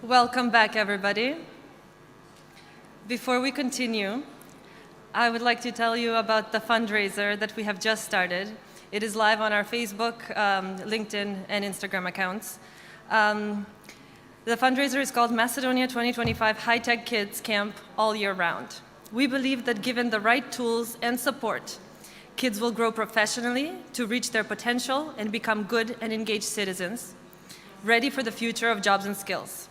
Welcome back, everybody. Before we continue, I would like to tell you about the fundraiser that we have just started. It is live on our Facebook, LinkedIn, and Instagram accounts. The fundraiser is called Macedonia 2025 High-Tech Kids Camp All Year Round. We believe that given the right tools and support, kids will grow professionally to reach their potential and become good and engaged citizens, ready for the future of jobs and skills.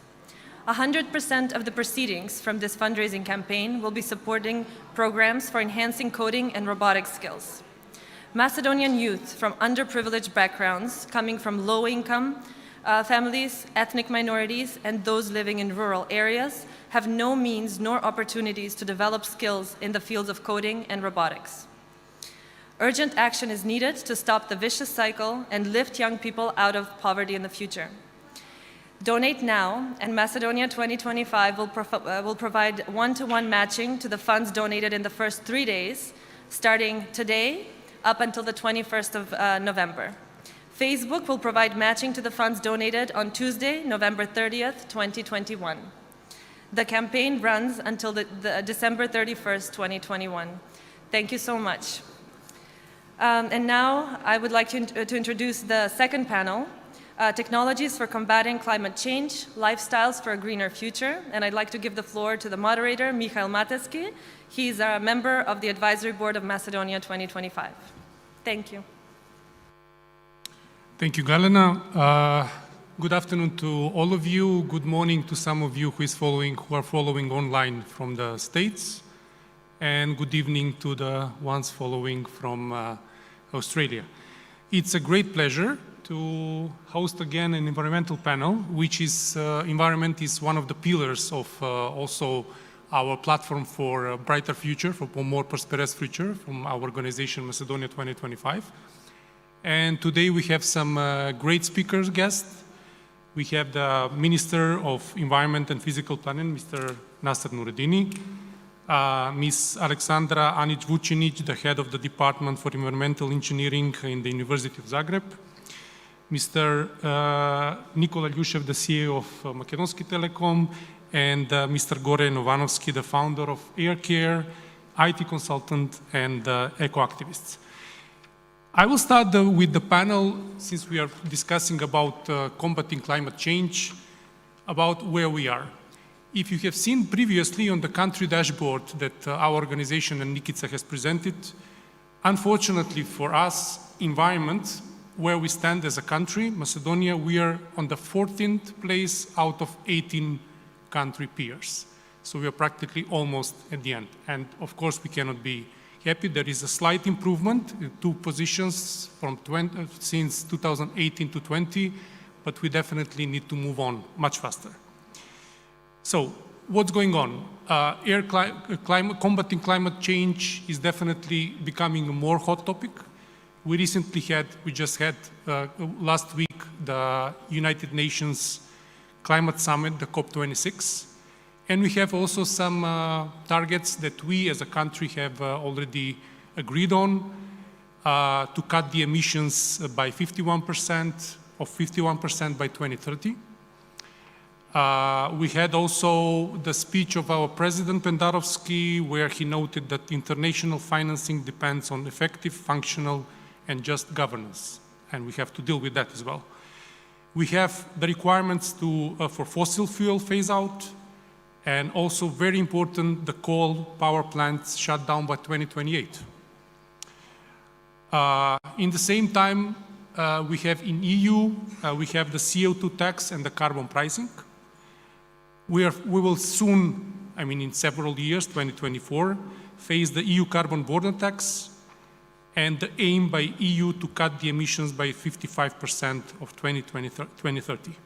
100% of the proceedings from this fundraising campaign will be supporting programs for enhancing coding and robotics skills. Macedonian youth from underprivileged backgrounds, coming from low-income families, ethnic minorities, and those living in rural areas, have no means nor opportunities to develop skills in the fields of coding and robotics. Urgent action is needed to stop the vicious cycle and lift young people out of poverty in the future. Donate now, and Macedonia 2025 will provide one-to-one matching to the funds donated in the first 3 days, starting today up until the 21st of November. Facebook will provide matching to the funds donated on Tuesday, November 30th, 2021. The campaign runs until the December 31st, 2021. Thank you so much. And now I would like to introduce the second panel, Technologies for Combating Climate Change, Lifestyles for a Greener Future. And I'd like to give the floor to the moderator, Mihail Mateski. He's a member of the Advisory Board of Macedonia 2025. Thank you. Thank you, Galena. Good afternoon to all of you. Good morning to some of you who are following online from the States. And good evening to the ones following from Australia. It's a great pleasure to host again an environmental panel, which is, environment is one of the pillars of also our platform for a brighter future, for a more prosperous future from our organization Macedonia 2025. And today we have some great speakers, guests. We have the Minister of Environment and Physical Planning, Mr. Nasser Nuredini, Ms. Alexandra Anić-Vucinic, the head of the Department for Environmental Engineering in the University of Zagreb, Mr. Nikola Ljušev, the CEO of Makedonski Telekom, and Mr. Gore Novanovski, the founder of Aircare, IT consultant, and eco-activist. I will start with the panel, since we are discussing about combating climate change, about where we are. If you have seen previously on the country dashboard that our organization and Nikica has presented, unfortunately for us, environment, where we stand as a country, Macedonia, we are on the 14th place out of 18 country peers. So we are practically almost at the end. And of course, we cannot be happy. There is a slight improvement, 2 positions from since 2018 to 20, but we definitely need to move on much faster. So what's going on? Combating climate change is definitely becoming a more hot topic. We just had last week the United Nations Climate Summit, the COP26. And we have also some targets that we as a country have already agreed on to cut the emissions by 51% by 2030. We had also the speech of our President Pendarovski, where he noted that international financing depends on effective, functional, and just governance, and we have to deal with that as well. We have the requirements for fossil fuel phase out, and also very important, the coal power plants shut down by 2028. In the same time, we have in EU, we have the CO2 tax and the carbon pricing. We will soon, in several years, 2024, face the EU carbon border tax, and the aim by EU to cut the emissions by 55% of 2030.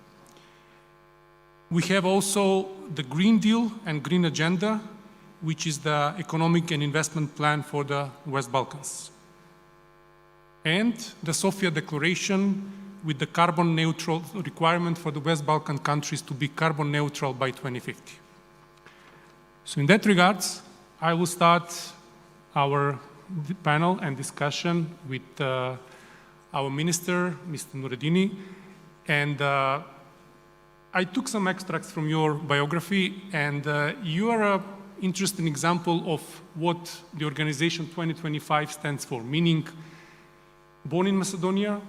We have also the Green Deal and Green Agenda, which is the economic and investment plan for the West Balkans. And the Sofia Declaration with the carbon neutral requirement for the West Balkan countries to be carbon neutral by 2050. So in that regards, I will start our panel and discussion with our minister, Mr. Nuredini. And I took some extracts from your biography, and you are an interesting example of what the organization 2025 stands for, meaning born in Macedonia,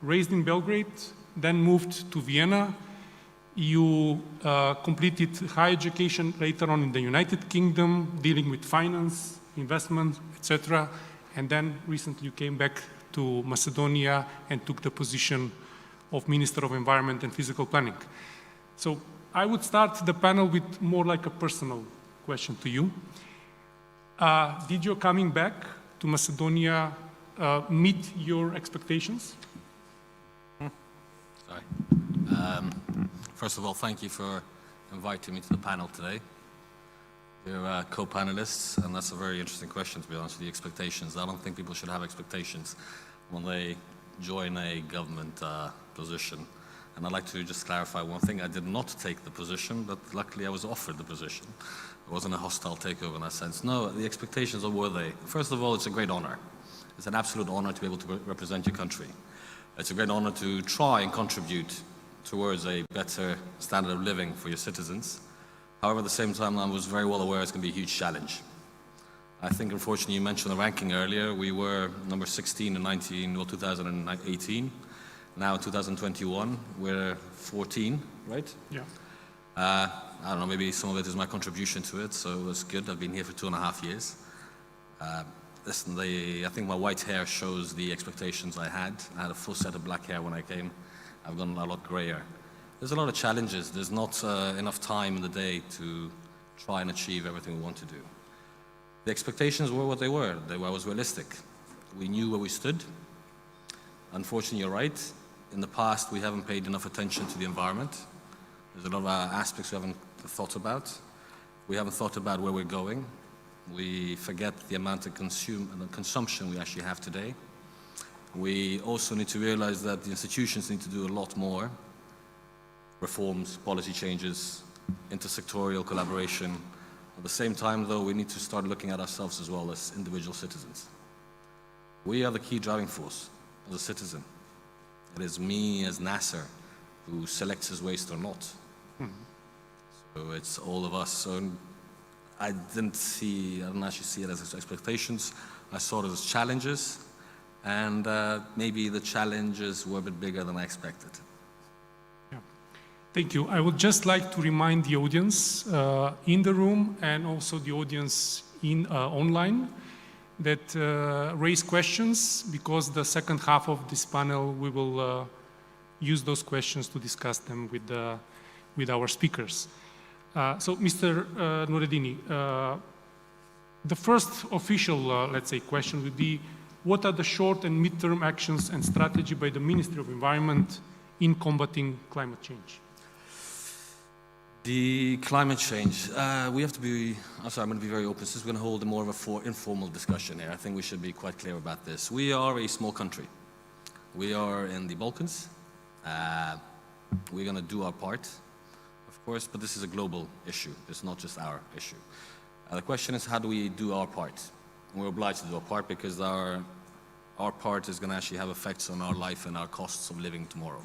raised in Belgrade, then moved to Vienna. You completed higher education later on in the United Kingdom, dealing with finance, investment, etc. And then recently you came back to Macedonia and took the position of Minister of Environment and Physical Planning. So I would start the panel with more like a personal question to you. Did your coming back to Macedonia meet your expectations? Sorry. First of all, thank you for inviting me to the panel today. You're co-panelists, and that's a very interesting question, to be honest, the expectations. I don't think people should have expectations when they join a government position. And I'd like to just clarify one thing. I did not take the position, but luckily I was offered the position. It wasn't a hostile takeover in that sense. No, the expectations are were they. First of all, it's a great honor. It's an absolute honor to be able to represent your country. It's a great honor to try and contribute towards a better standard of living for your citizens. However, at the same time, I was very well aware it's going to be a huge challenge. I think, unfortunately, you mentioned the ranking earlier. We were number 16 in 2018. Now, in 2021, we're 14, right? Yeah. I don't know, maybe some of it is my contribution to it, so it's good. I've been here for 2.5 years. Listen, I think my white hair shows the expectations I had. I had a full set of black hair when I came. I've gotten a lot grayer. There's a lot of challenges. There's not enough time in the day to try and achieve everything we want to do. The expectations were what they were. I was realistic. We knew where we stood. Unfortunately, you're right. In the past, we haven't paid enough attention to the environment. There's a lot of aspects we haven't thought about. We haven't thought about where we're going. We forget the amount of consumption we actually have today. We also need to realize that the institutions need to do a lot more. Reforms, policy changes, intersectorial collaboration. At the same time, though, we need to start looking at ourselves as well as individual citizens. We are the key driving force as a citizen. It is me as Nasser who selects his waste or not. So it's all of us. So I didn't actually see it as expectations. I saw it as challenges, and maybe the challenges were a bit bigger than I expected. Yeah. Thank you. I would just like to remind the audience in the room and also the audience online that raise questions, because the second half of this panel we will use those questions to discuss them with our speakers. So, Mr. Noureddini, the first official, let's say, question would be, what are the short and mid-term actions and strategy by the Ministry of Environment in combating climate change? The climate change, we have to be, I'm going to be very open, since we're going to hold more of a informal discussion here. I think we should be quite clear about this. We are a small country. We are in the Balkans. We're going to do our part, of course, but this is a global issue. It's not just our issue. The question is, how do we do our part? And we're obliged to do our part because our part is going to actually have effects on our life and our costs of living tomorrow.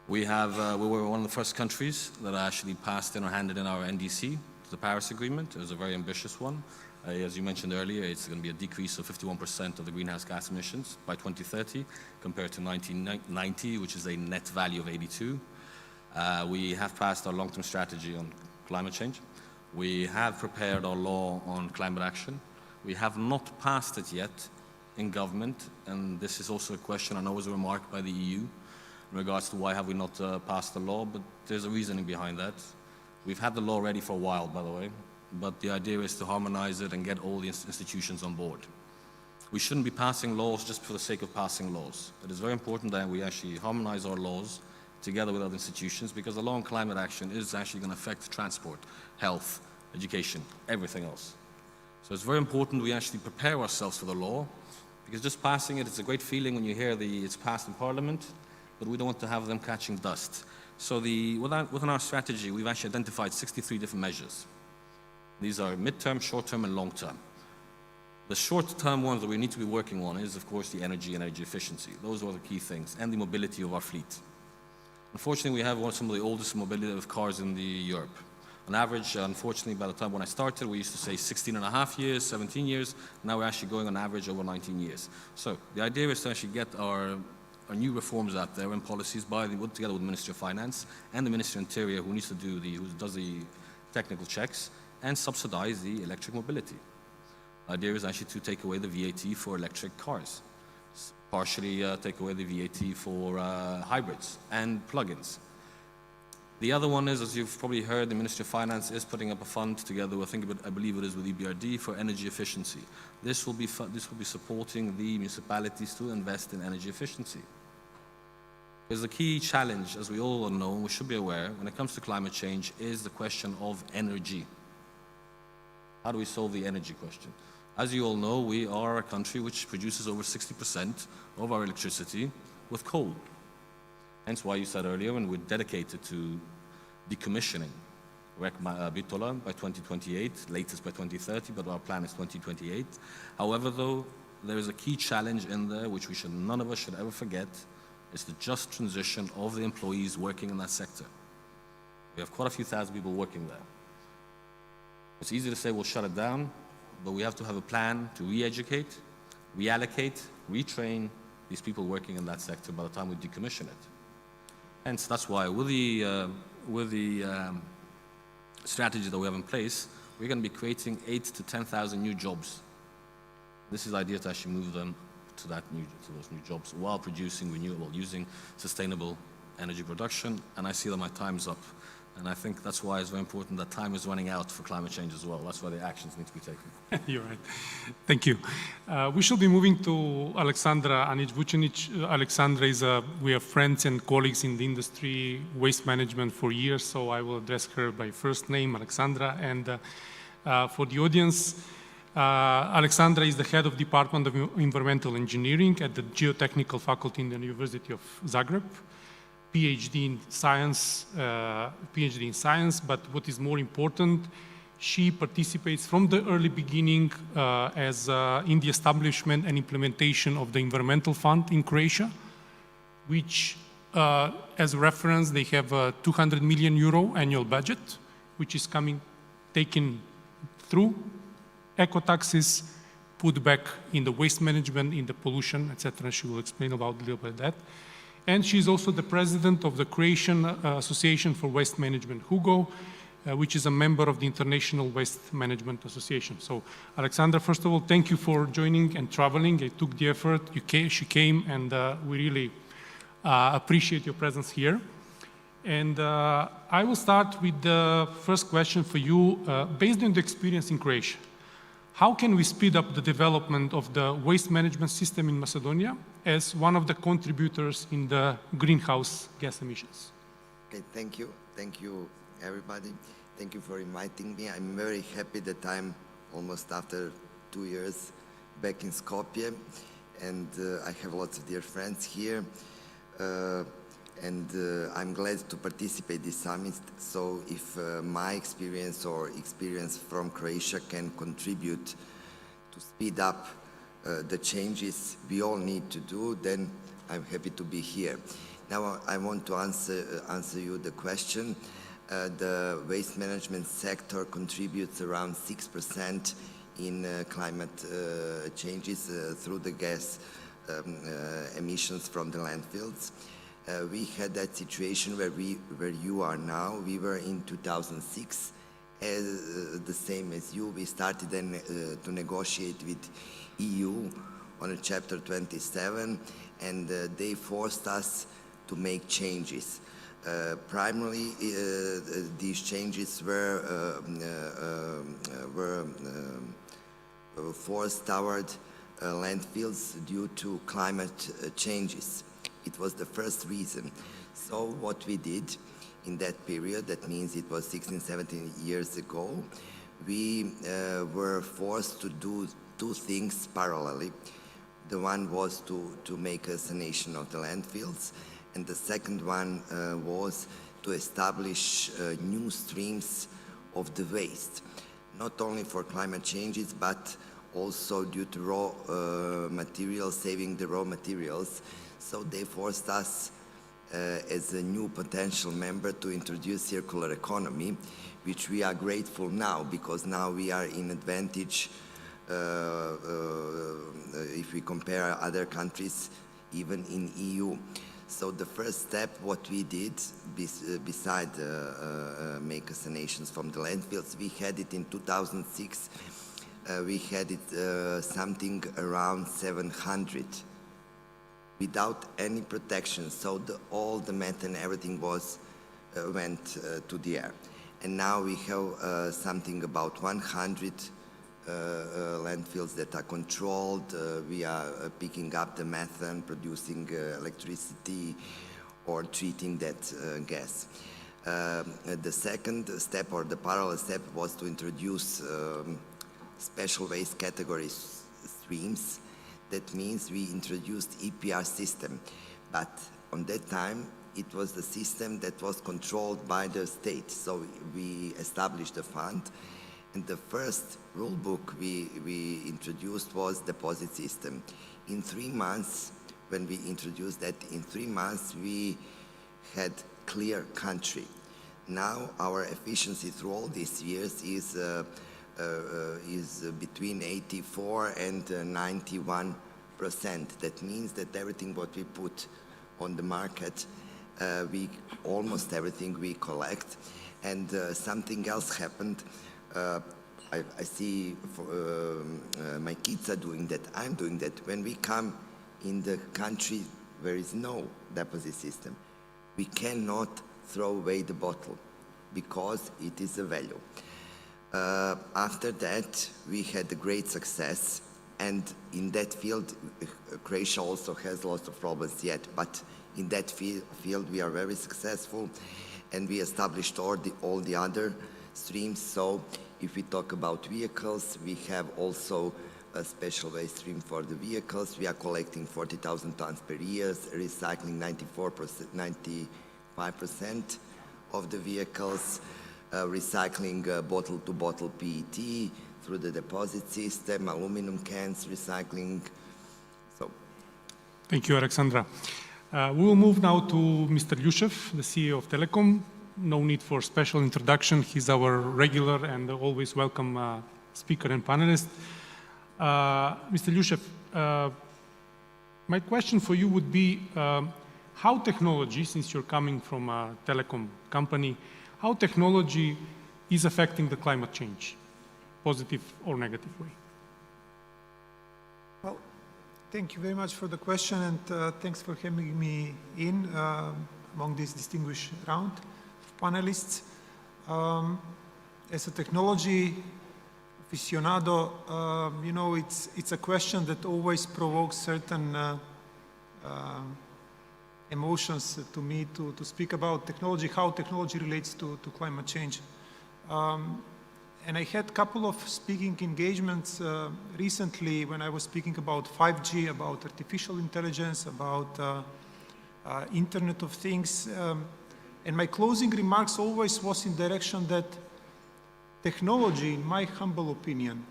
We were one of the first countries that actually passed in or handed in our NDC, the Paris Agreement. It was a very ambitious one. As you mentioned earlier, it's going to be a decrease of 51% of the greenhouse gas emissions by 2030 compared to 1990, which is a net value of 82. We have passed our long-term strategy on climate change. We have prepared our law on climate action. We have not passed it yet in government, and this is also a question I know was remarked by the EU in regards to why have we not passed the law, but there's a reasoning behind that. We've had the law ready for a while, by the way, but the idea is to harmonize it and get all the institutions on board. We shouldn't be passing laws just for the sake of passing laws. It is very important that we actually harmonize our laws together with other institutions, because the law on climate action is actually going to affect transport, health, education, everything else. So it's very important we actually prepare ourselves for the law, because just passing it, it's a great feeling when you hear it's passed in Parliament, but we don't want to have them catching dust. So within our strategy, we've actually identified 63 different measures. These are midterm, short-term, and long-term. The short-term ones that we need to be working on is, of course, the energy and energy efficiency. Those are the key things, and the mobility of our fleet. Unfortunately, we have some of the oldest mobility of cars in Europe. On average, unfortunately, by the time when I started, we used to say 16 and a half years, 17 years. Now we're actually going on average over 19 years. So the idea is to actually get our new reforms out there and policies together with the Ministry of Finance and the Ministry of Interior, who does the technical checks, and subsidize the electric mobility. The idea is actually to take away the VAT for electric cars, partially take away the VAT for hybrids and plug-ins. The other one is, as you've probably heard, the Ministry of Finance is putting up a fund together, I believe it is with EBRD, for energy efficiency. This will be supporting the municipalities to invest in energy efficiency. Because the key challenge, as we all know, and we should be aware, when it comes to climate change, is the question of energy. How do we solve the energy question? As you all know, we are a country which produces over 60% of our electricity with coal. Hence why you said earlier, when we're dedicated to decommissioning Bitola by 2028, latest by 2030, but our plan is 2028. However, though, there is a key challenge in there which none of us should ever forget, is the just transition of the employees working in that sector. We have quite a few thousand people working there. It's easy to say we'll shut it down, but we have to have a plan to re-educate, reallocate, retrain these people working in that sector by the time we decommission it. Hence, that's why with the strategy that we have in place, we're going to be creating 8,000 to 10,000 new jobs. This is the idea to actually move them to those new jobs while producing renewable, using sustainable energy production. And I see that my time's up. And I think that's why it's very important that time is running out for climate change as well. That's why the actions need to be taken. You're right. Thank you. We shall be moving to Alexandra Anić-Vucenić. Alexandra we are friends and colleagues in the industry, waste management for years, so I will address her by first name, Alexandra. And for the audience, Alexandra is the head of Department of Environmental Engineering at the Geotechnical Faculty in the University of Zagreb. PhD in science, but what is more important, she participates from the early beginning in the establishment and implementation of the Environmental Fund in Croatia, which, as a reference, they have a 200 million euro annual budget, which is taken through eco-taxes, put back in the waste management, in the pollution, etc. She will explain about a little bit of that. And she's also the president of the Croatian Association for Waste Management, HUGO, which is a member of the International Waste Management Association. So, Alexandra, first of all, thank you for joining and traveling. I took the effort. She came, and we really appreciate your presence here. And I will start with the first question for you. Based on the experience in Croatia, how can we speed up the development of the waste management system in Macedonia as one of the contributors in the greenhouse gas emissions? Okay, thank you. Thank you, everybody. Thank you for inviting me. I'm very happy that I'm almost after 2 years back in Skopje, and I have lots of dear friends here. I'm glad to participate in this summit. So if my experience or experience from Croatia can contribute to speed up the changes we all need to do, then I'm happy to be here. Now I want to answer you the question. The waste management sector contributes around 6% in climate changes through the gas emissions from the landfills. We had that situation where you are now. We were in 2006, the same as you. We started then to negotiate with EU on a Chapter 27, and they forced us to make changes. Primarily, these changes were forced toward landfills due to climate changes. It was the first reason. So what we did in that period, that means it was 16, 17 years ago, we were forced to do two things parallelly. The one was to make a sanation of the landfills, and the second one was to establish new streams of the waste, not only for climate changes, but also due to raw materials, saving the raw materials. So they forced us as a new potential member to introduce circular economy, which we are grateful now, because now we are in advantage if we compare other countries, even in EU. So the first step, what we did, beside make assignations from the landfills, we had it in 2006, we had it something around 700 without any protection. So all the methane, everything was went to the air. And now we have something about 100 landfills that are controlled. We are picking up the methane, producing electricity, or treating that gas. The second step, or the parallel step, was to introduce special waste category streams. That means we introduced EPR system, but on that time it was the system that was controlled by the state. So we established a fund, and the first rule book we introduced was deposit system. In 3 months, when we introduced that, in 3 months we had clear country. Now our efficiency through all these years is between 84 and 91%. That means that everything what we put on the market, almost everything we collect. And something else happened. I see my kids are doing that, I'm doing that. When we come in the country where is no deposit system, we cannot throw away the bottle because it is a value. After that, we had a great success, and in that field, Croatia also has lots of problems yet, but in that field we are very successful, and we established all the other streams. So if we talk about vehicles, we have also a special waste stream for the vehicles. We are collecting 40,000 tons per year, recycling 95% of the vehicles, recycling bottle-to-bottle PET through the deposit system, aluminum cans recycling. So, Thank you, Alexandra. We will move now to Mr. Ljušev, the CEO of Telecom. No need for special introduction. He's our regular and always welcome speaker and panelist. Mr. Ljušev, my question for you would be how technology, since you're coming from a telecom company, how technology is affecting the climate change, positive or negative way? Well, thank you very much for the question, and thanks for having me in among this distinguished round of panelists. As a technology aficionado, you know, it's a question that always provokes certain emotions to me to speak about technology, how technology relates to climate change. And I had a couple of speaking engagements recently when I was speaking about 5G, about artificial intelligence, about Internet of Things. And my closing remarks always was in direction that technology, in my humble opinion,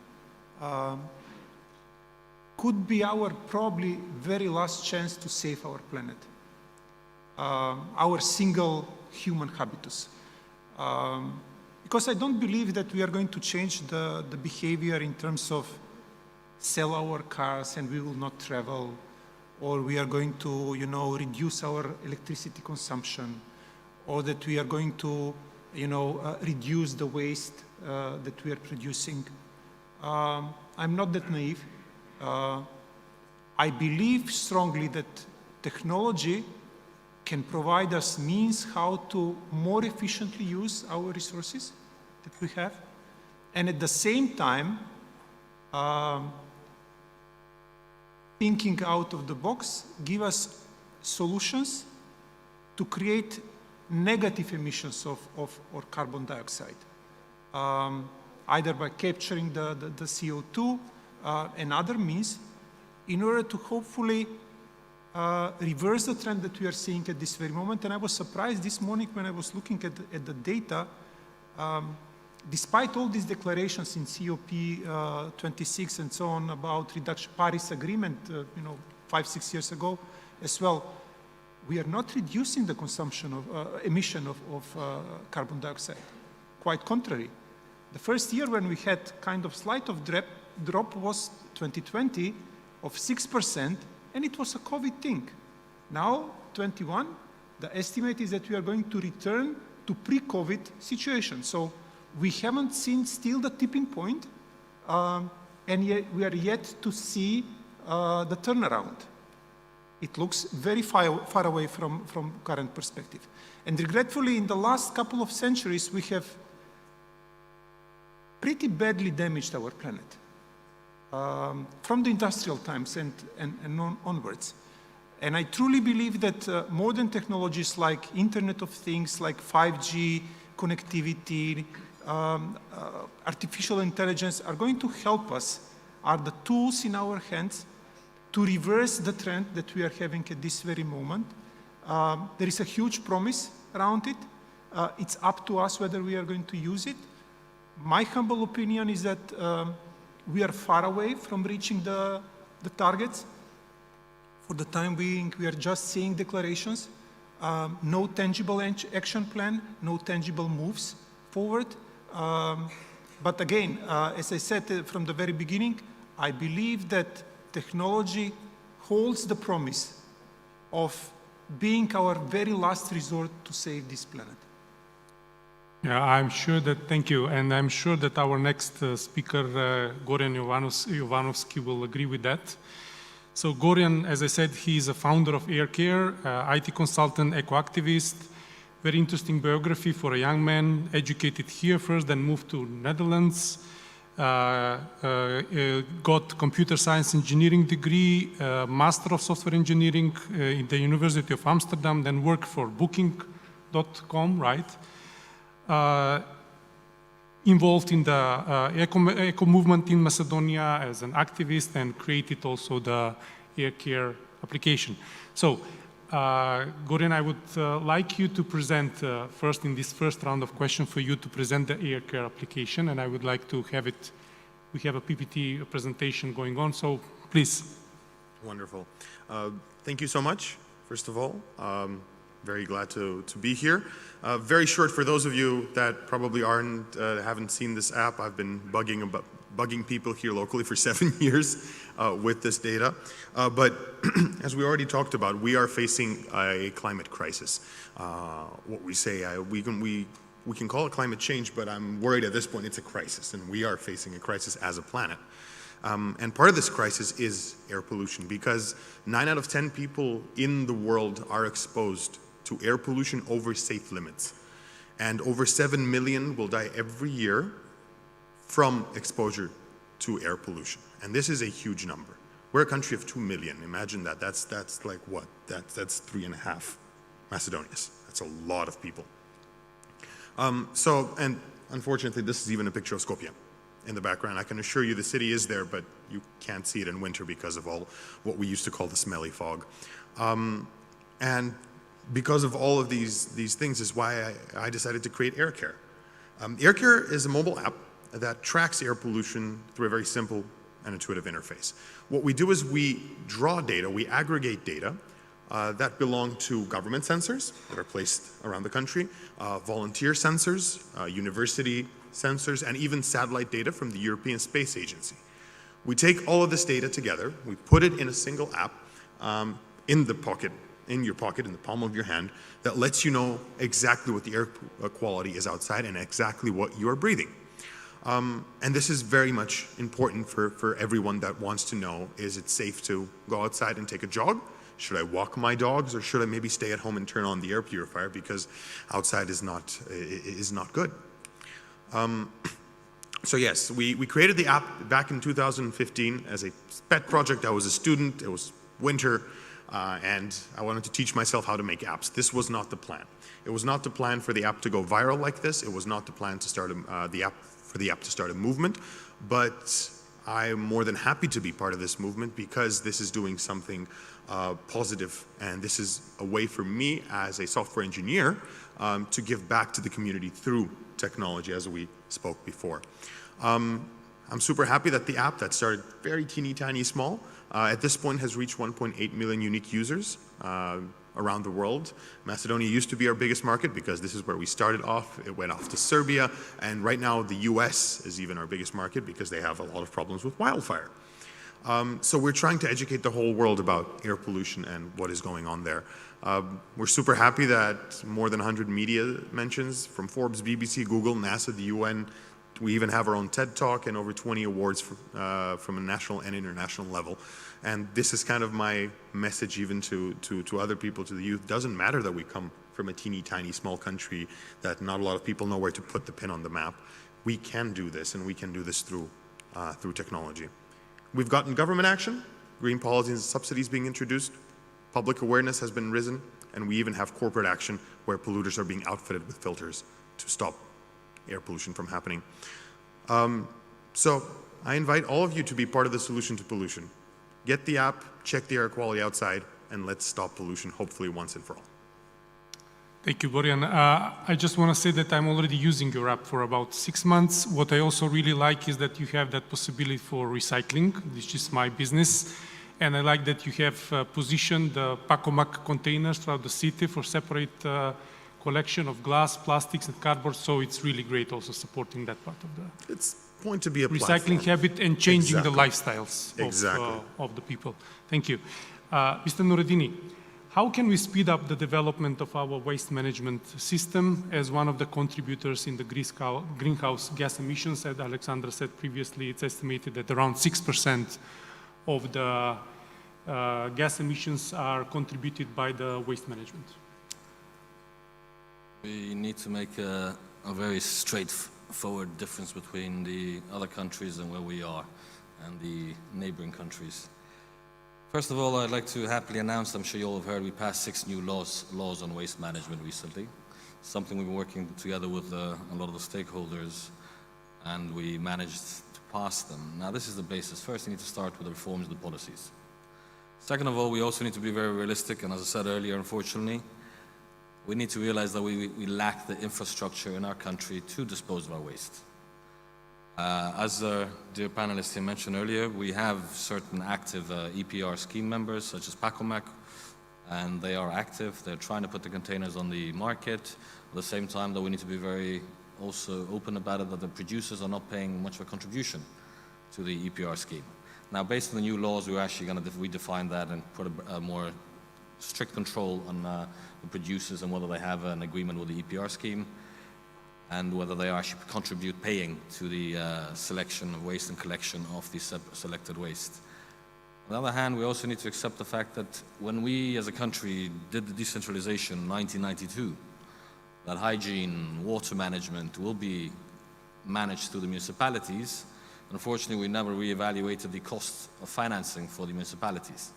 could be our probably very last chance to save our planet, our single human habitus. Because I don't believe that we are going to change the behavior in terms of sell our cars and we will not travel, or we are going to, you know, reduce our electricity consumption, or that we are going to, you know, reduce the waste that we are producing. I'm not that naive. I believe strongly that technology can provide us means how to more efficiently use our resources that we have, and at the same time, thinking out of the box, give us solutions to create negative emissions of carbon dioxide, either by capturing the CO2 and other means, in order to hopefully reverse the trend that we are seeing at this very moment. And I was surprised this morning when I was looking at the data, despite all these declarations in COP26 and so on about reduction, Paris Agreement, you know, 5-6 years ago as well, we are not reducing the consumption of emission of carbon dioxide. Quite contrary. The first year when we had kind of slight of drop was 2020 of 6%, and it was a COVID thing. Now, 21, the estimate is that we are going to return to pre-COVID situation. So we haven't seen still the tipping point, and yet we are yet to see the turnaround. It looks very far away from current perspective. And regretfully, in the last couple of centuries, we have pretty badly damaged our planet. From the industrial times and onwards. And I truly believe that modern technologies like Internet of Things, like 5G, connectivity, artificial intelligence are going to help us, are the tools in our hands to reverse the trend that we are having at this very moment. There is a huge promise around it. It's up to us whether we are going to use it. My humble opinion is that we are far away from reaching the targets. For the time being, we are just seeing declarations, no tangible action plan, no tangible moves forward. But again, as I said from the very beginning, I believe that technology holds the promise of being our very last resort to save this planet. Yeah, I'm sure that, thank you, and I'm sure that our next speaker, Gorjan Jovanovski, will agree with that. So Gorjan, as I said, he's a founder of Aircare, IT consultant, eco-activist, very interesting biography for a young man, educated here first, then moved to Netherlands, got computer science engineering degree, master of software engineering in the University of Amsterdam, then worked for Booking.com, right? Involved in the eco movement in Macedonia as an activist and created also the Aircare application. So, Gorjan, I would like you to present first in this first round of questions for you to present the Aircare application, and I would like to have it, we have a PPT presentation going on, so please. Wonderful. Thank you so much, first of all. Very glad to be here. Very short for those of you that probably haven't seen this app. I've been bugging people here locally for 7 years with this data. But as we already talked about, we are facing a climate crisis. What we say, we can call it climate change, but I'm worried at this point it's a crisis, and we are facing a crisis as a planet. And part of this crisis is air pollution, because 9 out of 10 people in the world are exposed to air pollution over safe limits. And over 7 million will die every year from exposure to air pollution. And this is a huge number. We're a country of 2 million. Imagine that. That's like what? That's 3.5 Macedonias. That's a lot of people. And unfortunately, this is even a picture of Skopje in the background. I can assure you the city is there, but you can't see it in winter because of all what we used to call the smelly fog. And because of all of these things is why I decided to create Aircare. Aircare is a mobile app that tracks air pollution through a very simple and intuitive interface. What we do is we draw data, we aggregate data that belong to government sensors that are placed around the country, volunteer sensors, university sensors, and even satellite data from the European Space Agency. We take all of this data together, we put it in a single app in your pocket, in the palm of your hand, that lets you know exactly what the air quality is outside and exactly what you are breathing. And this is very much important for everyone that wants to know, is it safe to go outside and take a jog? Should I walk my dogs, or should I maybe stay at home and turn on the air purifier because outside is not good? So yes, we created the app back in 2015 as a pet project. I was a student, it was winter, and I wanted to teach myself how to make apps. This was not the plan. It was not the plan for the app to go viral like this. It was not the plan to start the app to start a movement, but I'm more than happy to be part of this movement because this is doing something positive, and this is a way for me as a software engineer to give back to the community through technology, as we spoke before. I'm super happy that the app that started very teeny tiny small at this point has reached 1.8 million unique users around the world. Macedonia used to be our biggest market because this is where we started off. It went off to Serbia, and right now the US is even our biggest market because they have a lot of problems with wildfire. So we're trying to educate the whole world about air pollution and what is going on there. We're super happy that more than 100 media mentions from Forbes, BBC, Google, NASA, the UN. We even have our own TED Talk and over 20 awards from a national and international level. And this is kind of my message even to other people, to the youth. It doesn't matter that we come from a teeny tiny small country that not a lot of people know where to put the pin on the map. We can do this, and we can do this through technology. We've gotten government action, green policies and subsidies being introduced, public awareness has been risen, and we even have corporate action where polluters are being outfitted with filters to stop air pollution from happening. So I invite all of you to be part of the solution to pollution. Get the app, check the air quality outside, and let's stop pollution, hopefully once and for all. Thank you, Borjan. I just want to say that I'm already using your app for about 6 months. What I also really like is that you have that possibility for recycling, which is my business. And I like that you have positioned the Pacomac containers throughout the city for separate collection of glass, plastics, and cardboard. So it's really great also supporting that part of the It's going to be a recycling platform. habit and changing Exactly. the lifestyles of the people. Thank you. Mr. Noureddini, how can we speed up the development of our waste management system as one of the contributors in the greenhouse gas emissions? As Alexandra said previously, it's estimated that around 6% of the gas emissions are contributed by the waste management. We need to make a very straightforward difference between the other countries and where we are and the neighboring countries. First of all, I'd like to happily announce, I'm sure you all have heard, we passed 6 new laws on waste management recently. Something we've been working together with a lot of the stakeholders, and we managed to pass them. Now, this is the basis. First, we need to start with the reforms of the policies. Second of all, we also need to be very realistic, and as I said earlier, unfortunately, we need to realize that we lack the infrastructure in our country to dispose of our waste. As the dear panelists here mentioned earlier, we have certain active EPR scheme members, such as Pacomac, and they are active. They're trying to put the containers on the market. At the same time, though, we need to be very also open about it, that the producers are not paying much of a contribution to the EPR scheme. Now, based on the new laws, we're actually going to redefine that and put a more strict control on the producers and whether they have an agreement with the EPR scheme, and whether they actually paying to the selection of waste and collection of the selected waste. On the other hand, we also need to accept the fact that when we as a country did the decentralization in 1992, that hygiene, water management will be managed through the municipalities. Unfortunately, we never reevaluated the cost of financing for the municipalities.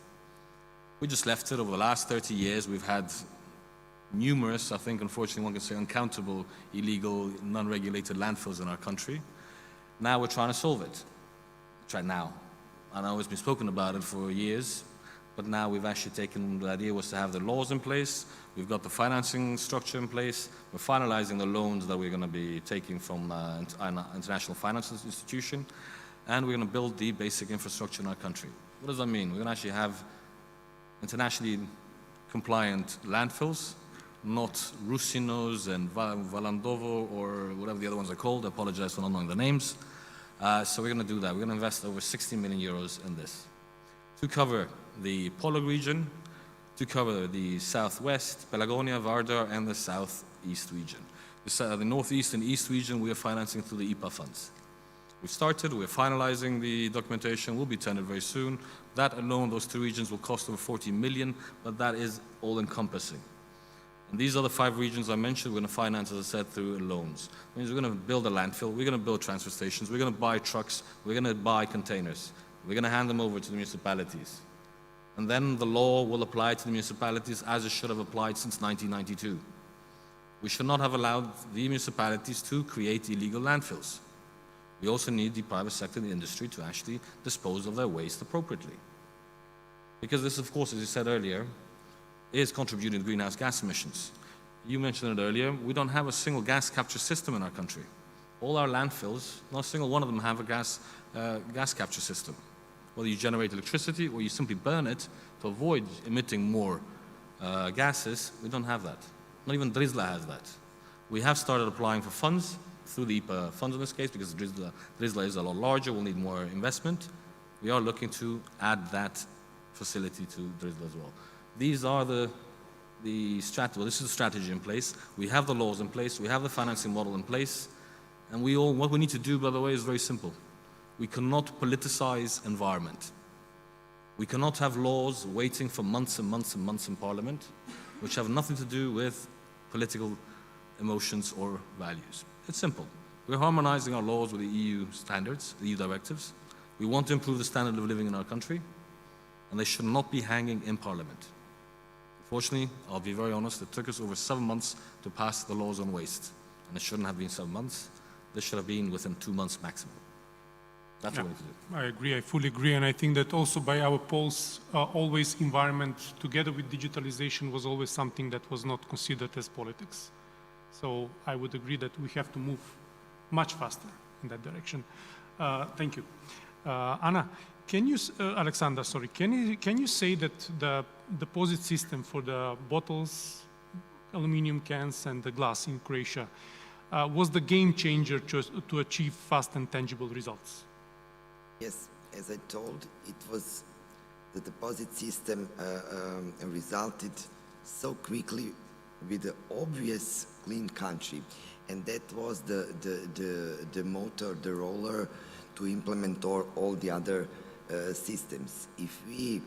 We just left it. Over the last 30 years, we've had numerous, I think unfortunately one can say uncountable, illegal, non-regulated landfills in our country. Now we're trying to solve it. Try now. I know it's been spoken about it for years, but now we've actually taken, the idea was to have the laws in place, we've got the financing structure in place, we're finalizing the loans that we're going to be taking from an international finance institution, and we're going to build the basic infrastructure in our country. What does that mean? We're going to actually have internationally compliant landfills, not Rusinos and Valandovo or whatever the other ones are called. I apologize for not knowing the names. So we're going to do that. We're going to invest over 60 million euros in this to cover the Polog region, to cover the southwest, Pelagonia, Vardar, and the southeast region. The northeast and east region we are financing through the IPA funds. We've started, we're finalizing the documentation, we'll be tendered very soon. That alone, those 2 regions will cost over 40 million, but that is all-encompassing. And these other 5 regions I mentioned, we're going to finance, as I said, through loans. That means we're going to build a landfill, we're going to build transfer stations, we're going to buy trucks, we're going to buy containers. We're going to hand them over to the municipalities. And then the law will apply to the municipalities as it should have applied since 1992. We should not have allowed the municipalities to create illegal landfills. We also need the private sector and the industry to actually dispose of their waste appropriately. Because this, of course, as you said earlier, is contributing to greenhouse gas emissions. You mentioned it earlier, we don't have a single gas capture system in our country. All our landfills, not a single one of them have a gas capture system. Whether you generate electricity or you simply burn it to avoid emitting more gases, we don't have that. Not even Drizla has that. We have started applying for funds through the IPA funds in this case because Drizla is a lot larger, we'll need more investment. We are looking to add that facility to Drizla as well. These are this is the strategy in place. We have the laws in place, we have the financing model in place, and what we need to do, by the way, is very simple. We cannot politicize environment. We cannot have laws waiting for months and months and months in Parliament, which have nothing to do with political emotions or values. It's simple. We're harmonizing our laws with the EU standards, the EU directives. We want to improve the standard of living in our country, and they should not be hanging in Parliament. Unfortunately, I'll be very honest, it took us over 7 months to pass the laws on waste, and it shouldn't have been 7 months. This should have been within 2 months maximum. That's what we need to do. I agree, I fully agree, and I think that also by our polls, always environment together with digitalization was always something that was not considered as politics. So I would agree that we have to move much faster in that direction. Thank you. Anna, Alexandra, sorry, can you say that the deposit system for the bottles, aluminum cans and the glass in Croatia was the game changer to achieve fast and tangible results? Yes, as I told, it was the deposit system resulted so quickly with the obvious clean country, and that was the motor, the roller to implement all the other systems. If we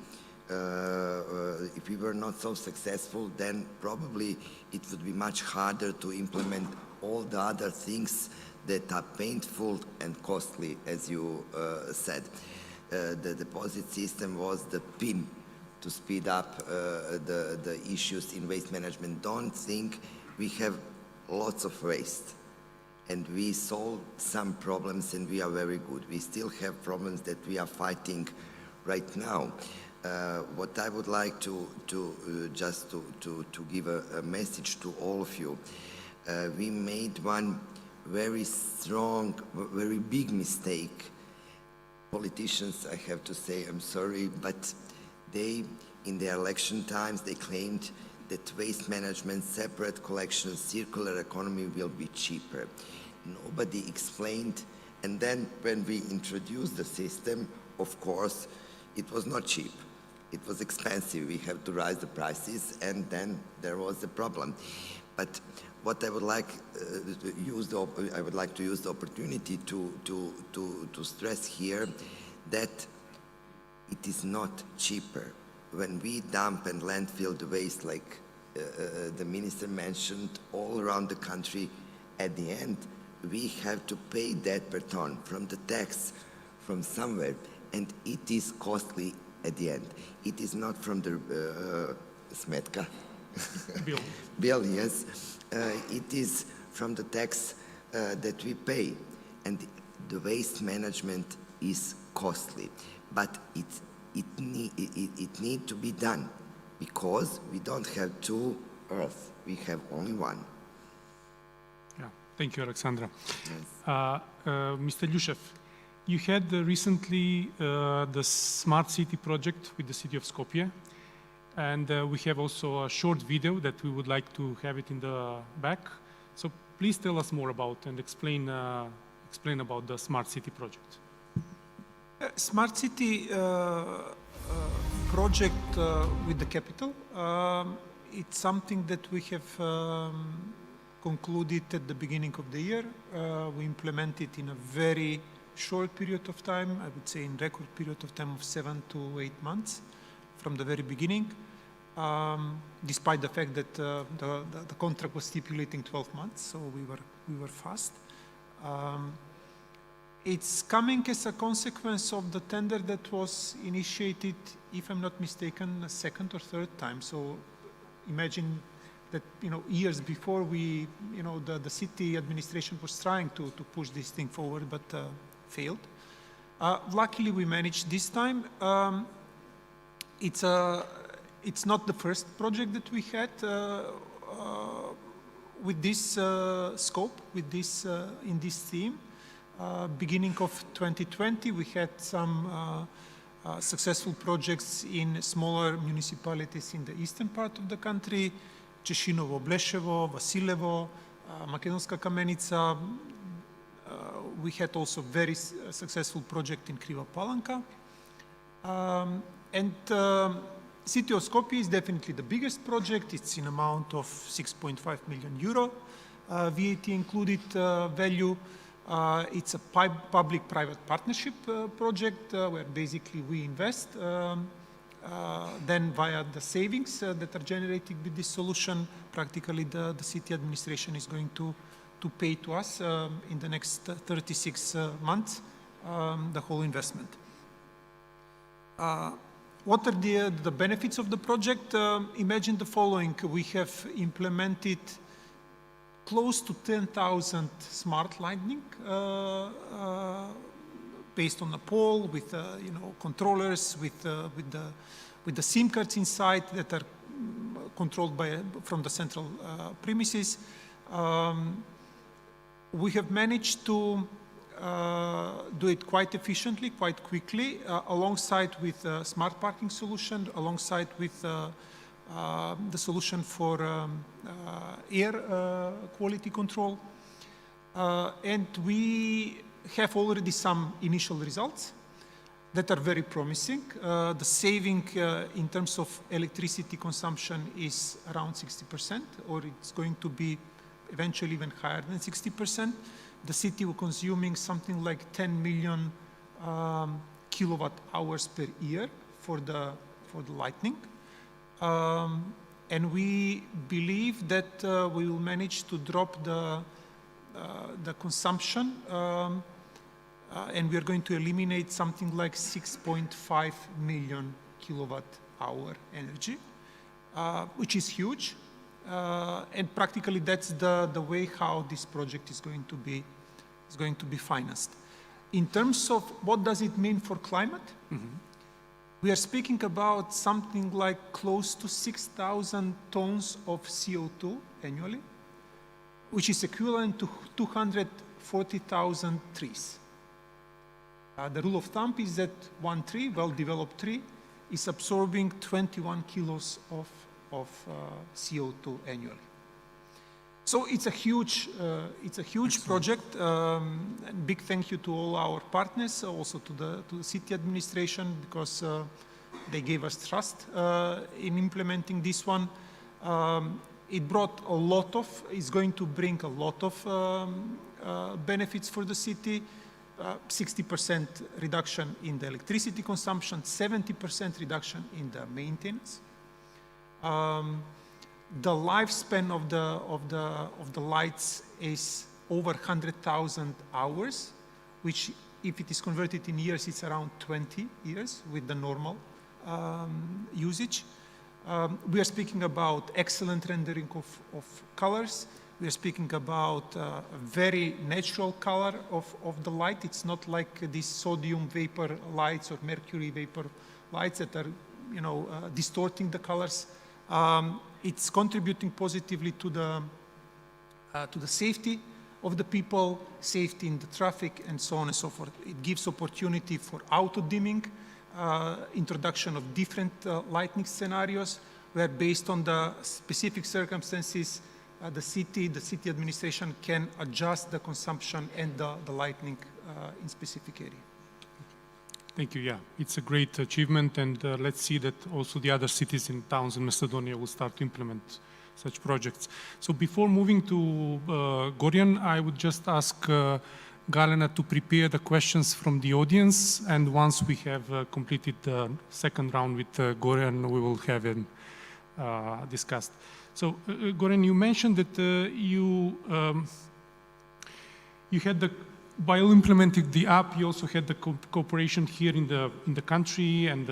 were not so successful, then probably it would be much harder to implement all the other things that are painful and costly, as you said. The deposit system was the pin to speed up the issues in waste management. Don't think we have lots of waste, and we solve some problems and we are very good. We still have problems that we are fighting right now. What I would like to give a message to all of you, we made one very strong, very big mistake. Politicians, I have to say, I'm sorry, but they, in their election times, they claimed that waste management, separate collection, circular economy will be cheaper. Nobody explained, and then when we introduced the system, of course, it was not cheap. It was expensive. We have to raise the prices, and then there was the problem. But what I would like to use the opportunity to stress here that it is not cheaper. When we dump and landfill the waste, like the minister mentioned, all around the country, at the end, we have to pay that per ton from the tax from somewhere, and it is costly at the end. It is not from the smetka. Bill, yes. It is from the tax that we pay, and the waste management is costly, but it need to be done because we don't have two earths, we have only one. Yeah, thank you, Alexandra. Yes. Mr. Ljushev, you had recently the Smart City project with the city of Skopje. And we have also a short video that we would like to have it in the back. So please tell us more about and explain about the Smart City project. Smart City project with the capital, it's something that we have concluded at the beginning of the year. We implemented in a very short period of time, I would say in record period of time of 7 to 8 months from the very beginning. Despite the fact that the contract was stipulating 12 months, so we were fast. It's coming as a consequence of the tender that was initiated, if I'm not mistaken, a second or third time. So imagine that years before the city administration was trying to push this thing forward, but failed. Luckily, we managed this time. It's not the first project that we had with this scope, with this in this theme. Beginning of 2020, we had some successful projects in smaller municipalities in the eastern part of the country, Češinovo, Bleševo, Vasilevo, Makedonska Kamenica. We had also very successful project in Kriva Palanka. City of Skopje is definitely the biggest project. It's in amount of 6.5 million euro, VAT included value. It's a public-private partnership project where basically we invest. Then via the savings that are generated with this solution, practically the city administration is going to pay to us in the next 36 months the whole investment. What are the benefits of the project? Imagine the following. We have implemented close to 10,000 smart lighting based on a pole with controllers, with the SIM cards inside that are controlled from the central premises. We have managed to do it quite efficiently, quite quickly, alongside with a smart parking solution, alongside with the solution for air quality control. And we have already some initial results that are very promising. The saving in terms of electricity consumption is around 60%, or it's going to be eventually even higher than 60%. The city was consuming something like 10 million kilowatt hours per year for the lighting. And we believe that we will manage to drop the consumption and we are going to eliminate something like 6.5 million kilowatt hour energy, which is huge. And practically that's the way how this project is going to be financed. In terms of what does it mean for climate, we are speaking about something like close to 6,000 tons of CO2 annually, which is equivalent to 240,000 trees. The rule of thumb is that one tree, well-developed tree, is absorbing 21 kilos of CO2 annually. So it's a huge project. Big thank you to all our partners, also to the city administration, because they gave us trust in implementing this one. It brought it's going to bring a lot of benefits for the city. 60% reduction in the electricity consumption, 70% reduction in the maintenance. The lifespan of the lights is over 100,000 hours, which if it is converted in years, it's around 20 years with the normal usage. We are speaking about excellent rendering of colors. We are speaking about a very natural color of the light. It's not like these sodium vapor lights or mercury vapor lights that are, distorting the colors. It's contributing positively to the safety of the people, safety in the traffic, and so on and so forth. It gives opportunity for auto-dimming, introduction of different lighting scenarios, where based on the specific circumstances, the city administration can adjust the consumption and the lighting in specific area. Thank you. Yeah, it's a great achievement, and let's see that also the other cities and towns in Macedonia will start to implement such projects. So before moving to Gorjan, I would just ask Galena to prepare the questions from the audience, and once we have completed the second round with Gorjan, we will have it discussed. So Gorjan, you mentioned that you had while implementing the app, you also had the cooperation here in the country and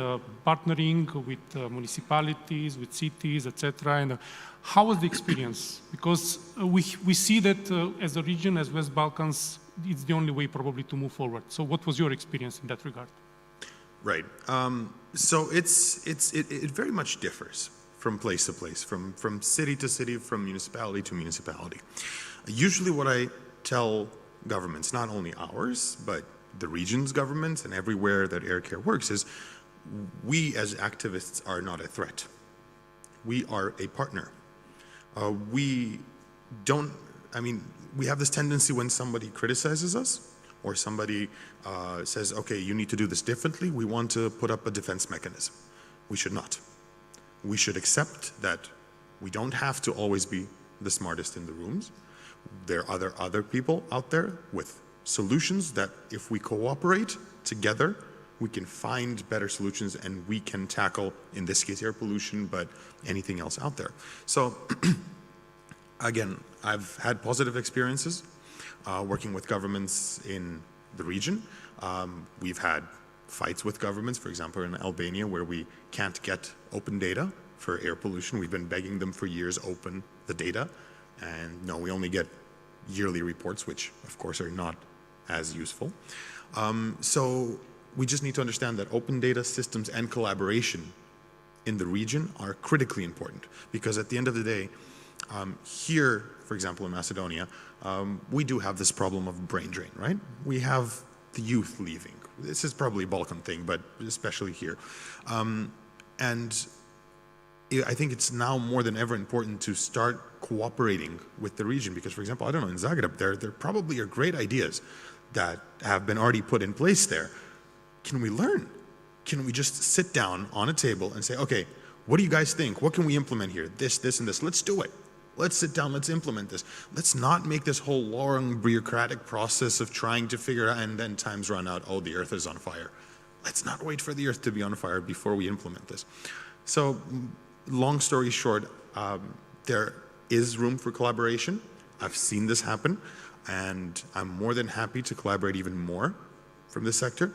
partnering with municipalities, with cities, etc. And how was the experience? Because we see that as a region, as West Balkans, it's the only way probably to move forward. So what was your experience in that regard? Right. So it very much differs from place to place, from city to city, from municipality to municipality. Usually what I tell governments, not only ours, but the region's governments and everywhere that Aircare works, is we as activists are not a threat. We are a partner. We don't, I mean, we have this tendency when somebody criticizes us or somebody says, okay, you need to do this differently, we want to put up a defense mechanism. We should not. We should accept that we don't have to always be the smartest in the rooms. There are other people out there with solutions that if we cooperate together, we can find better solutions and we can tackle, in this case, air pollution, but anything else out there. So again, I've had positive experiences working with governments in the region. We've had fights with governments, for example, in Albania, where we can't get open data for air pollution. We've been begging them for years, open the data. And no, we only get yearly reports, which of course are not as useful. So we just need to understand that open data systems and collaboration in the region are critically important, because at the end of the day, here, for example, in Macedonia, we do have this problem of brain drain, right? We have the youth leaving. This is probably a Balkan thing, but especially here. And I think it's now more than ever important to start cooperating with the region, because, for example, I don't know, in Zagreb, there probably are great ideas that have been already put in place there. Can we learn? Can we just sit down on a table and say, okay, what do you guys think? What can we implement here? This, this, and this. Let's do it. Let's sit down, let's implement this. Let's not make this whole long bureaucratic process of trying to figure out, and then times run out, oh, the earth is on fire. Let's not wait for the earth to be on fire before we implement this. So, long story short, there is room for collaboration. I've seen this happen, and I'm more than happy to collaborate even more from this sector,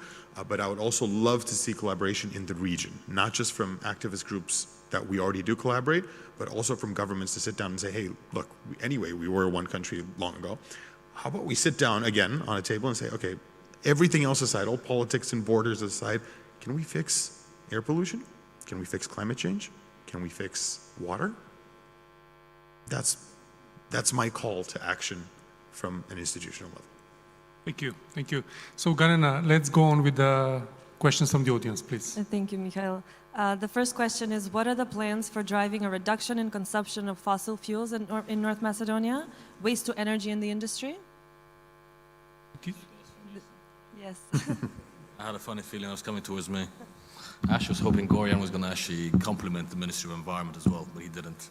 but I would also love to see collaboration in the region, not just from activist groups that we already do collaborate, but also from governments to sit down and say, hey, look, anyway, we were one country long ago. How about we sit down again on a table and say, okay, everything else aside, all politics and borders aside, can we fix air pollution? Can we fix climate change? Can we fix water? That's my call to action from an institutional level. Thank you, thank you. So Garena, let's go on with the questions from the audience, please. Thank you, Mikhail. The first question is, what are the plans for driving a reduction in consumption of fossil fuels in North Macedonia? Waste to energy in the industry? Yes. I had a funny feeling it was coming towards me. Ash was hoping Gorian was going to actually compliment the Ministry of Environment as well, but he didn't.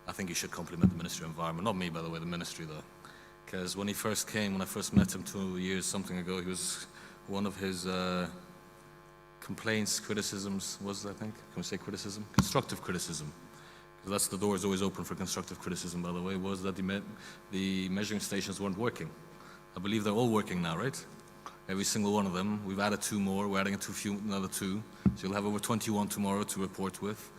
I think he should compliment the Ministry of Environment. Not me, by the way, the Ministry, though. Because when he first came, when I first met him 2 years something ago, he was one of his complaints, criticisms, was I think? Can we say criticism? Constructive criticism. Because that's the door is always open for constructive criticism, by the way, was that the measuring stations weren't working. I believe they're all working now, right? Every single one of them. We've added 2 more. We're adding another 2. So you'll have over 21 tomorrow to report with.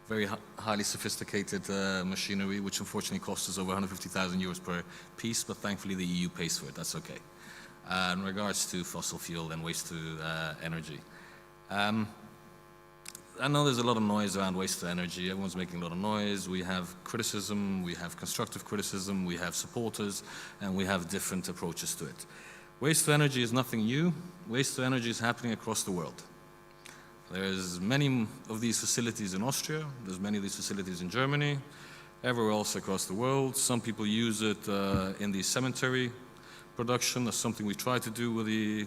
Very highly sophisticated machinery, which unfortunately costs us over 150,000 euros per piece, but thankfully the EU pays for it. That's okay. In regards to fossil fuel and waste to energy. I know there's a lot of noise around waste to energy. Everyone's making a lot of noise. We have criticism, we have constructive criticism, we have supporters, and we have different approaches to it. Waste to energy is nothing new. Waste to energy is happening across the world. There's many of these facilities in Austria, there's many of these facilities in Germany, everywhere else across the world. Some people use it in the cemetery production. That's something we try to do with the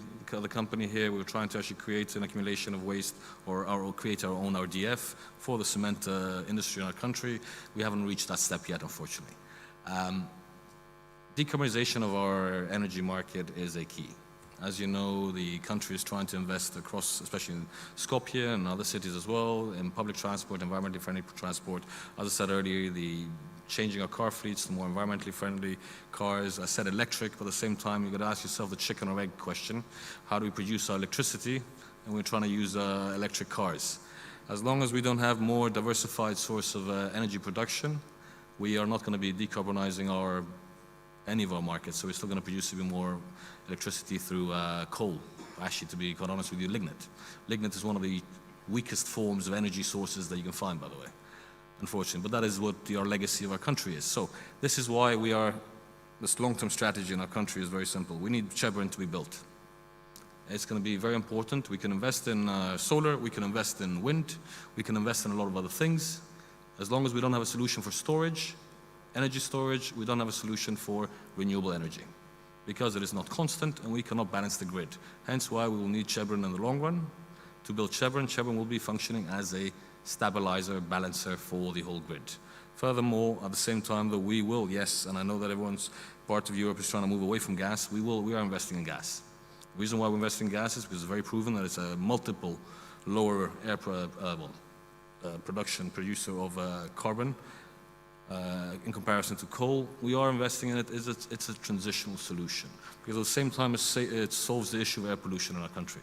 company here. We're trying to actually create an accumulation of waste or create our own RDF for the cement industry in our country. We haven't reached that step yet, unfortunately. Decarbonization of our energy market is a key. As you know, the country is trying to invest across, especially in Skopje and other cities as well, in public transport, environmentally friendly transport. As I said earlier, the changing our car fleets to more environmentally friendly cars. I said electric, but at the same time, you've got to ask yourself the chicken or egg question. How do we produce our electricity? And we're trying to use electric cars. As long as we don't have more diversified source of energy production, we are not going to be decarbonizing any of our markets. So we're still going to produce even more electricity through coal. Actually, to be quite honest with you, lignite. Lignite is one of the weakest forms of energy sources that you can find, by the way, unfortunately. But that is what our legacy of our country is. So this is why this long-term strategy in our country is very simple. We need Chevron to be built. It's going to be very important. We can invest in solar, we can invest in wind, we can invest in a lot of other things. As long as we don't have a solution for storage, energy storage, we don't have a solution for renewable energy, because it is not constant and we cannot balance the grid. Hence why we will need Chevron in the long run. To build Chevron, Chevron will be functioning as a stabilizer, balancer for the whole grid. Furthermore, at the same time, though, we will, yes, and I know that everyone's part of Europe is trying to move away from gas, we are investing in gas. The reason why we're investing in gas is because it's very proven that it's a multiple lower air production producer of carbon in comparison to coal. We are investing in it. It's a transitional solution, because at the same time it solves the issue of air pollution in our country.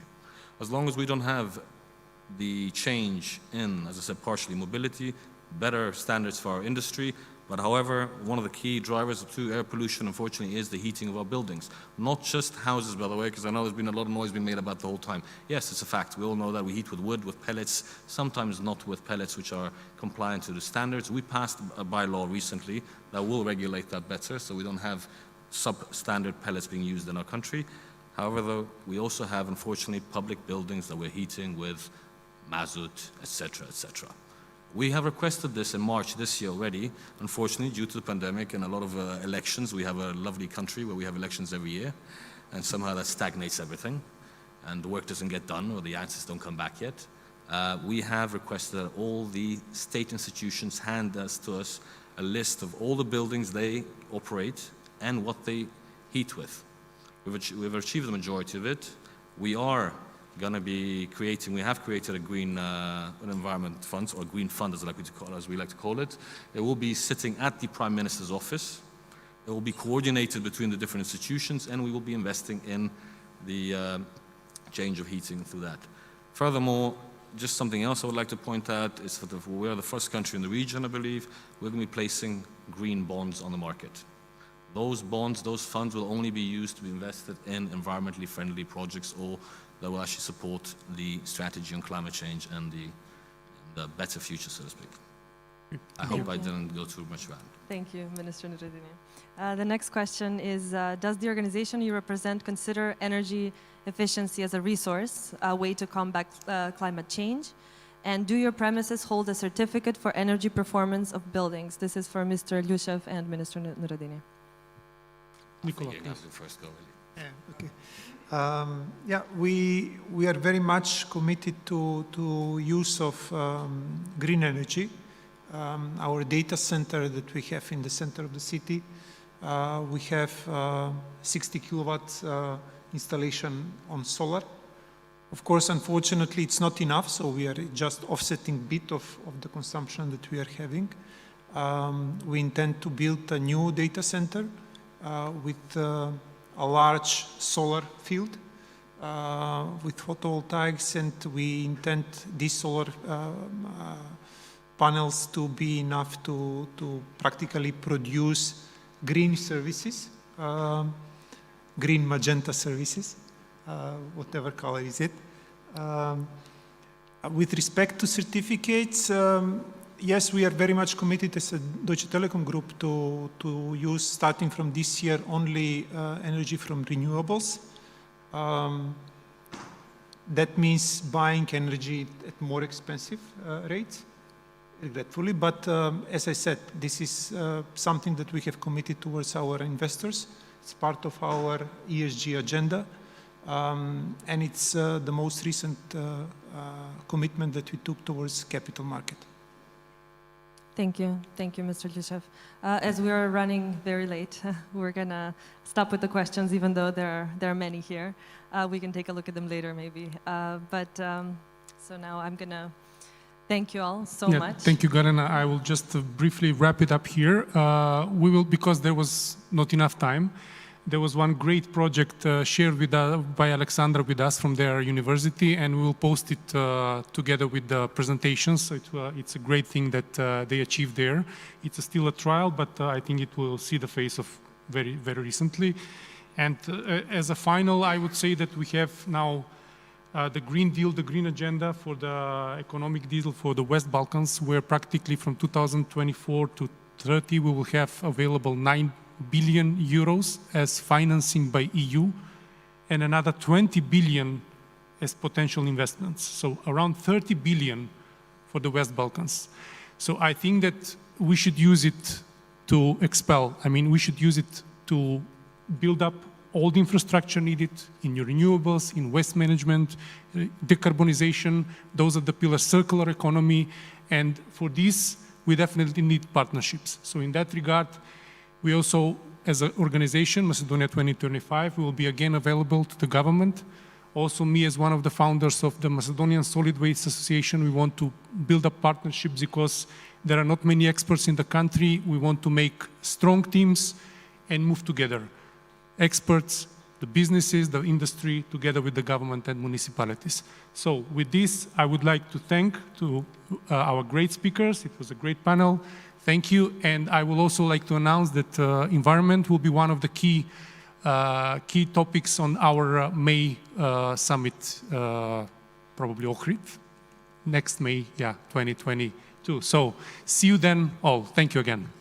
As long as we don't have the change in, as I said, partially mobility, better standards for our industry, but however, one of the key drivers to air pollution, unfortunately, is the heating of our buildings. Not just houses, by the way, because I know there's been a lot of noise being made about the whole time. Yes, it's a fact. We all know that we heat with wood, with pellets, sometimes not with pellets which are compliant to the standards. We passed a bylaw recently that will regulate that better, so we don't have substandard pellets being used in our country. However, though, we also have, unfortunately, public buildings that we're heating with mazout, etc., etc. We have requested this in March this year already. Unfortunately, due to the pandemic and a lot of elections, we have a lovely country where we have elections every year, and somehow that stagnates everything, and the work doesn't get done or the answers don't come back yet. We have requested that all the state institutions hand to us a list of all the buildings they operate and what they heat with. We've achieved the majority of it. We are going to be we have created a green environment fund, or a green fund as we like to call it. It will be sitting at the Prime Minister's office. It will be coordinated between the different institutions, and we will be investing in the change of heating through that. Furthermore, just something else I would like to point out is that we are the first country in the region, I believe, we're going to be placing green bonds on the market. Those bonds, those funds will only be used to be invested in environmentally friendly projects, or that will actually support the strategy on climate change and the better future, so to speak. I hope I didn't go too much around. Thank you, Minister Nureddini. The next question is, does the organization you represent consider energy efficiency as a resource, a way to combat climate change? And do your premises hold a certificate for energy performance of buildings? This is for Mr. Lushev and Minister Nureddini. Nicola, you have to first go, really. Yeah, okay. Yeah, we are very much committed to use of green energy. Our data center that we have in the center of the city, we have 60 kilowatts installation on solar. Of course, unfortunately, it's not enough, so we are just offsetting a bit of the consumption that we are having. We intend to build a new data center with a large solar field with photovoltaics, and we intend these solar panels to be enough to practically produce green services, green magenta services, whatever color is it. With respect to certificates, yes, we are very much committed as a Deutsche Telekom group to use, starting from this year, only energy from renewables. That means buying energy at more expensive rates, regretfully. But as I said, this is something that we have committed towards our investors. It's part of our ESG agenda. And it's the most recent commitment that we took towards capital market. Thank you, Mr. Lushev. As we are running very late, we're gonna stop with the questions, even though there are many here. We can take a look at them later, maybe. So now I'm gonna thank you all so much. Thank you, Garena. I will just briefly wrap it up here. We will, because there was not enough time. There was one great project shared by Alexandra with us from their university, and we will post it together with the presentations. It's a great thing that they achieved there. It's still a trial, but I think it will see the face of very, very recently. And as a final, I would say that we have now the Green Deal, the Green Agenda for the economic deal for the West Balkans, where practically from 2024 to 30 we will have available 9 billion euros as financing by EU, and another 20 billion as potential investments. So around 30 billion for the West Balkans. So I think that we should use it to expel. I mean, we should use it to build up all the infrastructure needed in renewables, in waste management, decarbonization. Those are the pillars, circular economy. And for this, we definitely need partnerships. So in that regard, we also, as an organization, Macedonia 2025, will be again available to the government. Also, me as one of the founders of the Macedonian Solid Waste Association, we want to build up partnerships because there are not many experts in the country. We want to make strong teams and move together. Experts, the businesses, the industry, together with the government and municipalities. So with this, I would like to thank our great speakers. It was a great panel. Thank you. And I would also like to announce that environment will be one of the key topics on our May summit, probably Ohrid, next May, 2022. So see you then all. Thank you again.